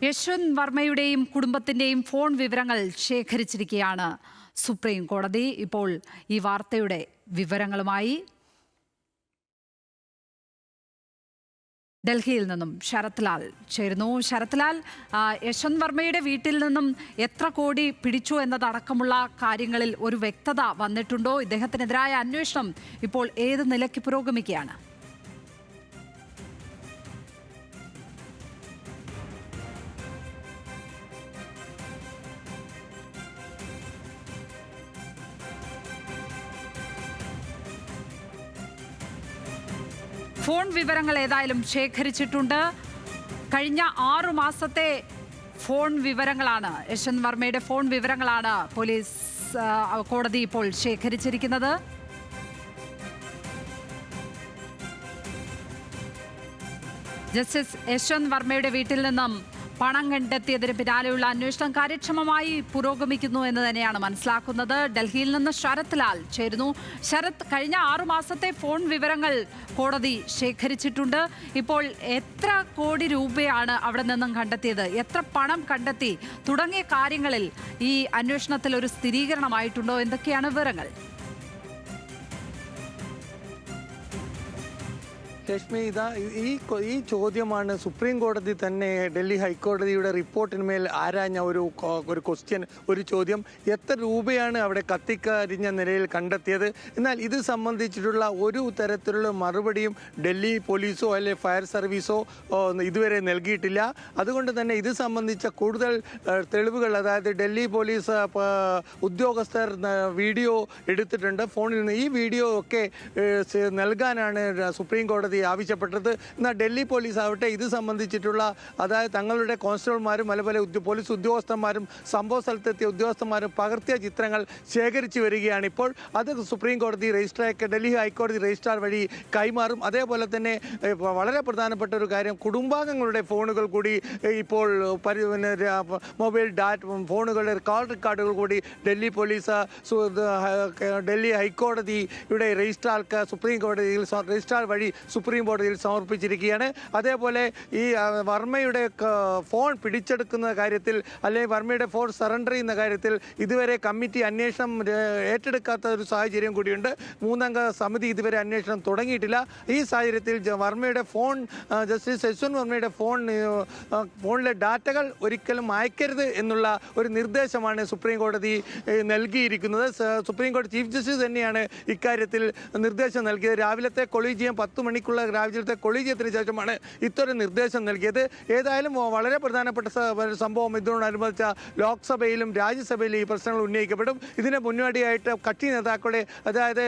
യശ്വന്ത് വർമ്മയുടെയും കുടുംബത്തിന്റെയും ഫോൺ വിവരങ്ങൾ ശേഖരിച്ചിരിക്കുകയാണ് സുപ്രീം കോടതി. ഇപ്പോൾ ഈ വാർത്തയുടെ വിവരങ്ങളുമായി ഡൽഹിയിൽ നിന്നും ശരത് ലാൽ ചേരുന്നു. ശരത് ലാൽ, യശ്വന്ത് വർമ്മയുടെ വീട്ടിൽ നിന്നും എത്ര കോടി പിടിച്ചു എന്നതടക്കമുള്ള കാര്യങ്ങളിൽ ഒരു വ്യക്തത വന്നിട്ടുണ്ടോ? ഇദ്ദേഹത്തിനെതിരായ അന്വേഷണം ഇപ്പോൾ ഏത് നിലയ്ക്ക് പുരോഗമിക്കുകയാണ്? ഫോൺ വിവരങ്ങൾ ഏതായാലും ശേഖരിച്ചിട്ടുണ്ട്. കഴിഞ്ഞ 6 മാസത്തെ ഫോൺ വിവരങ്ങളാണ്, യശ്വന്ത് വർമ്മയുടെ ഫോൺ വിവരങ്ങളാണ് പോലീസ് കോടതി ഇപ്പോൾ ശേഖരിച്ചിരിക്കുന്നത്. ജസ്റ്റിസ് യശ്വന്ത് വർമ്മയുടെ വീട്ടിൽ നിന്നും പണം കണ്ടെത്തിയതിന് പിന്നാലെയുള്ള അന്വേഷണം കാര്യക്ഷമമായി പുരോഗമിക്കുന്നു എന്ന് തന്നെയാണ് മനസ്സിലാക്കുന്നത്. ഡൽഹിയിൽ നിന്ന് ശരത് ലാൽ ചേരുന്നു. ശരത്, കഴിഞ്ഞ 6 മാസത്തെ ഫോൺ വിവരങ്ങൾ കോടതി ശേഖരിച്ചിട്ടുണ്ട്. ഇപ്പോൾ എത്ര കോടി രൂപയാണ് അവിടെ നിന്നും കണ്ടെത്തിയത്, എത്ര പണം കണ്ടെത്തി തുടങ്ങിയ കാര്യങ്ങളിൽ ഈ അന്വേഷണത്തിൽ ഒരു സ്ഥിരീകരണമായിട്ടുണ്ടോ? എന്തൊക്കെയാണ് വിവരങ്ങൾ? ലക്ഷ്മി, ഈ ചോദ്യമാണ് സുപ്രീം കോടതി തന്നെ ഡൽഹി ഹൈക്കോടതിയുടെ റിപ്പോർട്ടിന്മേൽ ആരാഞ്ഞ ഒരു ക്വസ്റ്റ്യൻ, ഒരു ചോദ്യം. എത്ര രൂപയാണ് അവിടെ കത്തിക്കരിഞ്ഞ നിലയിൽ കണ്ടെത്തിയത്? എന്നാൽ ഇത് സംബന്ധിച്ചിട്ടുള്ള ഒരു തരത്തിലുള്ള മറുപടിയും ഡൽഹി പോലീസോ അല്ലെങ്കിൽ ഫയർ സർവീസോ ഇതുവരെ നൽകിയിട്ടില്ല. അതുകൊണ്ട് തന്നെ ഇത് സംബന്ധിച്ച കൂടുതൽ തെളിവുകൾ, അതായത് ഡൽഹി പോലീസ് ഉദ്യോഗസ്ഥർ വീഡിയോ എടുത്തിട്ടുണ്ട് ഫോണിൽ നിന്ന്. ഈ വീഡിയോ ഒക്കെ നൽകാനാണ് സുപ്രീം കോടതി ആവശ്യപ്പെട്ടത്. എന്നാൽ ഡൽഹി പോലീസ് ആവട്ടെ ഇത് സംബന്ധിച്ചിട്ടുള്ള, അതായത് തങ്ങളുടെ കോൺസ്റ്റബിൾമാരും അതുപോലെ പോലീസ് ഉദ്യോഗസ്ഥന്മാരും സംഭവ സ്ഥലത്തെത്തിയ ഉദ്യോഗസ്ഥന്മാരും പകർത്തിയ ചിത്രങ്ങൾ ശേഖരിച്ചു വരികയാണ്. ഇപ്പോൾ അത് സുപ്രീം കോടതി രജിസ്ട്രാർക്ക് ഡൽഹി ഹൈക്കോടതി രജിസ്ട്രാർ വഴി കൈമാറും. അതേപോലെ തന്നെ വളരെ പ്രധാനപ്പെട്ട ഒരു കാര്യം, കുടുംബാംഗങ്ങളുടെ ഫോണുകൾ കൂടി ഇപ്പോൾ മൊബൈൽ ഫോണുകളുടെ കോൾ റെക്കോർഡുകൾ കൂടി ഡൽഹി പോലീസ് ഡൽഹി ഹൈക്കോടതിയുടെ രജിസ്ട്രാർക്ക് സുപ്രീം കോടതിയിൽ രജിസ്ട്രാർ വഴി സുപ്രീം കോടതിയിൽ സമർപ്പിച്ചിരിക്കുകയാണ്. അതേപോലെ ഈ വർമ്മയുടെ ഫോൺ പിടിച്ചെടുക്കുന്ന കാര്യത്തിൽ അല്ലെങ്കിൽ വർമ്മയുടെ ഫോൺ സറണ്ടർ ചെയ്യുന്ന കാര്യത്തിൽ ഇതുവരെ കമ്മിറ്റി അന്വേഷണം ഏറ്റെടുക്കാത്ത ഒരു സാഹചര്യം കൂടിയുണ്ട്. 3 അംഗ സമിതി ഇതുവരെ അന്വേഷണം തുടങ്ങിയിട്ടില്ല. ഈ സാഹചര്യത്തിൽ വർമ്മയുടെ ഫോൺ, ജസ്റ്റിസ് യശ്വന്ത് വർമ്മയുടെ ഫോണിലെ ഡാറ്റകൾ ഒരിക്കലും അയക്കരുത് എന്നുള്ള ഒരു നിർദ്ദേശമാണ് സുപ്രീം കോടതി നൽകിയിരിക്കുന്നത്. സുപ്രീം കോടതി ചീഫ് ജസ്റ്റിസ് തന്നെയാണ് ഇക്കാര്യത്തിൽ നിർദ്ദേശം നൽകിയത്. രാവിലത്തെ കൊളീജിയം 10 മണിക്കുള്ള രാജ്യത്തെ കൊളീജിയത്തിന് ശേഷമാണ് ഇത്തരം നിർദ്ദേശം നൽകിയത്. ഏതായാലും വളരെ പ്രധാനപ്പെട്ട സംഭവം. ഇതിനോടനുബന്ധിച്ച ലോക്സഭയിലും രാജ്യസഭയിലും ഈ പ്രശ്നങ്ങൾ ഉന്നയിക്കപ്പെടും. ഇതിന് മുന്നോടിയായിട്ട് കക്ഷി നേതാക്കളുടെ, അതായത്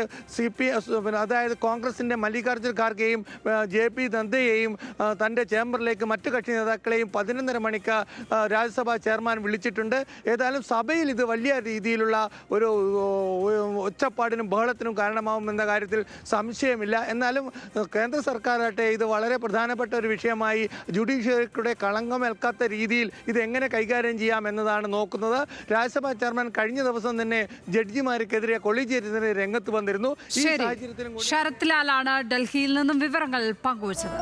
അതായത് കോൺഗ്രസിൻ്റെ മല്ലികാർജ്ജുൻ ഖാർഗെയും JP നദ്ദയെയും തൻ്റെ ചേംബറിലേക്ക് മറ്റു കക്ഷി നേതാക്കളെയും 11:30 മണിക്ക് രാജ്യസഭാ ചെയർമാൻ വിളിച്ചിട്ടുണ്ട്. ഏതായാലും സഭയിൽ ഇത് വലിയ രീതിയിലുള്ള ഒരു ഒച്ചപ്പാടിനും ബഹളത്തിനും കാരണമാകുമെന്ന കാര്യത്തിൽ സംശയമില്ല. എന്നാലും കേന്ദ്ര സർക്കാരാകട്ടെ ഇത് വളരെ പ്രധാനപ്പെട്ട ഒരു വിഷയമായി ജുഡീഷ്യറിയുടെ കളങ്കമേൽക്കാത്ത രീതിയിൽ ഇത് എങ്ങനെ കൈകാര്യം ചെയ്യാം എന്നതാണ് നോക്കുന്നത്. രാജ്യസഭാ ചെയർമാൻ കഴിഞ്ഞ ദിവസം തന്നെ ജഡ്ജിമാർക്കെതിരെ കൊളീജിയത്തിനെതിരെ രംഗത്ത് വന്നിരുന്നു. ഈ സാഹചര്യത്തിലും ശരത് ലാലാണ് ഡൽഹിയിൽ നിന്നും വിവരങ്ങൾ പങ്കുവച്ചത്.